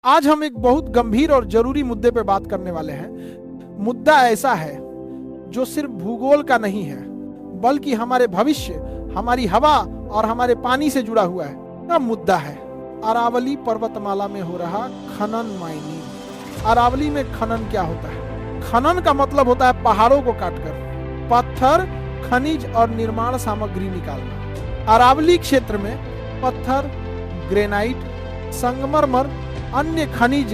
आज हम एक बहुत गंभीर और जरूरी मुद्दे पे बात करने वाले हैं। मुद्दा ऐसा है जो सिर्फ भूगोल का नहीं है, बल्कि हमारे भविष्य, हमारी हवा और हमारे पानी से जुड़ा हुआ है। यह मुद्दा है अरावली पर्वतमाला में हो रहा खनन, माइनिंग। अरावली में खनन क्या होता है? खनन का मतलब होता है पहाड़ों को काटकर पत्थर, खनिज और निर्माण सामग्री निकालना। अरावली क्षेत्र में पत्थर, ग्रेनाइट, संगमरमर, अन्य खनिज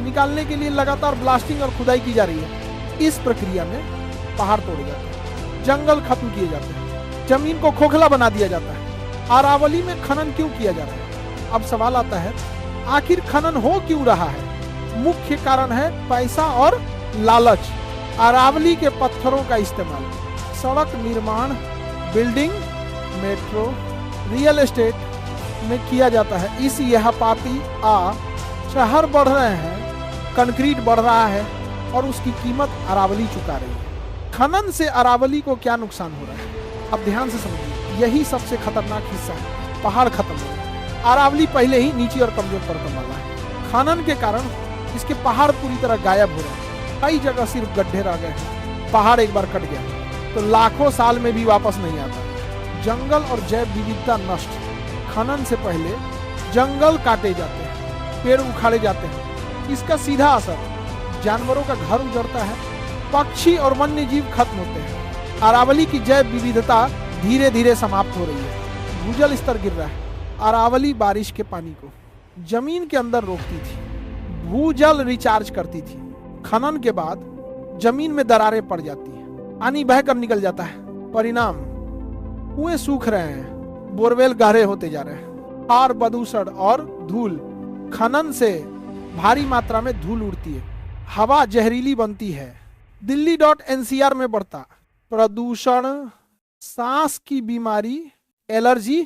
निकालने के लिए लगातार ब्लास्टिंग और खुदाई की जा रही है। इस प्रक्रिया में पहाड़ तोड़े जाते हैं, जंगल खत्म किए जाते हैं, जमीन को खोखला बना दिया जाता है। अरावली में खनन क्यों किया जा रहा है? अब सवाल आता है, आखिर खनन हो क्यों रहा है? मुख्य कारण है पैसा और लालच। अरावली के पत्थरों का इस्तेमाल सड़क निर्माण, बिल्डिंग, मेट्रो, रियल एस्टेट में किया जाता है। इस यहापाती शहर बढ़ रहे हैं, कंक्रीट बढ़ रहा है और उसकी कीमत अरावली चुका रही है। खनन से अरावली को क्या नुकसान हो रहा है? अब ध्यान से समझिए, यही सबसे खतरनाक हिस्सा है। पहाड़ खत्म हो रहे हैं। अरावली पहले ही नीची और कमजोर पर्वतमाला है। खनन के कारण इसके पहाड़ पूरी तरह गायब हो रहे हैं। कई जगह सिर्फ गड्ढे रह गए हैं। पहाड़ एक बार कट गया तो लाखों साल में भी वापस नहीं आता। जंगल और जैव विविधता नष्ट। खनन से पहले जंगल काटे जाते हैं, पेड़ उखाड़े जाते हैं। इसका सीधा असर जानवरों का घर उजड़ता है, पक्षी और वन्य जीव खत्म होते हैं। अरावली की जैव विविधता धीरे धीरे समाप्त हो रही है। भूजल स्तर गिर रहा है। अरावली बारिश के पानी को जमीन के अंदर रोकती थी, भूजल रिचार्ज करती थी। खनन के बाद जमीन में दरारें पड़ जाती हैं, पानी बहकर निकल जाता है। परिणाम, कुएं सूख रहे हैं, बोरवेल गहरे होते जा रहे हैं। और प्रदूषण और धूल। खनन से भारी मात्रा में धूल उड़ती है, हवा जहरीली बनती है। दिल्ली.NCR में बढ़ता प्रदूषण सांस की बीमारी, एलर्जी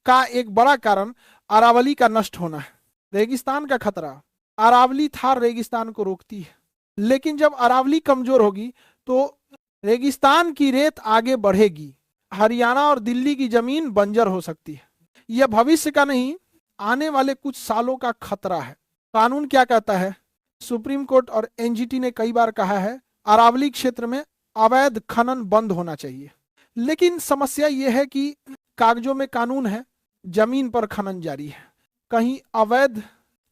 का एक बड़ा कारण अरावली का नष्ट होना है। रेगिस्तान का खतरा। अरावली थार रेगिस्तान को रोकती है, लेकिन जब अरावली कमजोर होगी तो रेगिस्तान की रेत आगे बढ़ेगी। हरियाणा और दिल्ली की जमीन बंजर हो सकती है। यह भविष्य का नहीं, आने वाले कुछ सालों का खतरा है। कानून क्या कहता है? सुप्रीम कोर्ट और NGT ने कई बार कहा है अरावली क्षेत्र में अवैध खनन बंद होना चाहिए। लेकिन समस्या यह है कि कागजों में कानून है, जमीन पर खनन जारी है। कहीं अवैध,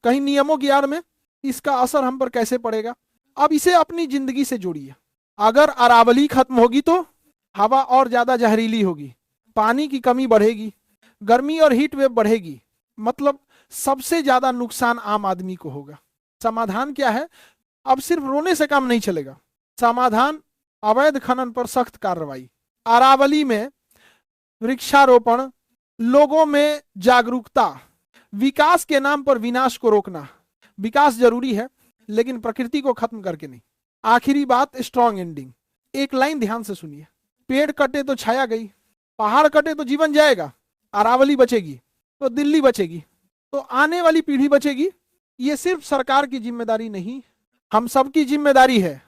कहीं नियमों की आड़ में। इसका असर हम पर कैसे पड़ेगा? अब इसे अपनी जिंदगी से जोड़िए। अगर अरावली खत्म होगी तो हवा और ज्यादा जहरीली होगी, पानी की कमी बढ़ेगी, गर्मी और हीट वेव बढ़ेगी। मतलब सबसे ज्यादा नुकसान आम आदमी को होगा। समाधान क्या है? अब सिर्फ रोने से काम नहीं चलेगा। समाधान अवैध खनन पर सख्त कार्रवाई, अरावली में वृक्षारोपण, लोगों में जागरूकता, विकास के नाम पर विनाश को रोकना। विकास जरूरी है, लेकिन प्रकृति को खत्म करके नहीं। आखिरी बात, स्ट्रॉन्ग एंडिंग। एक लाइन ध्यान से सुनिए। पेड़ कटे तो छाया गई, पहाड़ कटे तो जीवन जाएगा। अरावली बचेगी तो दिल्ली बचेगी, तो आने वाली पीढ़ी बचेगी। ये सिर्फ सरकार की जिम्मेदारी नहीं, हम सबकी जिम्मेदारी है।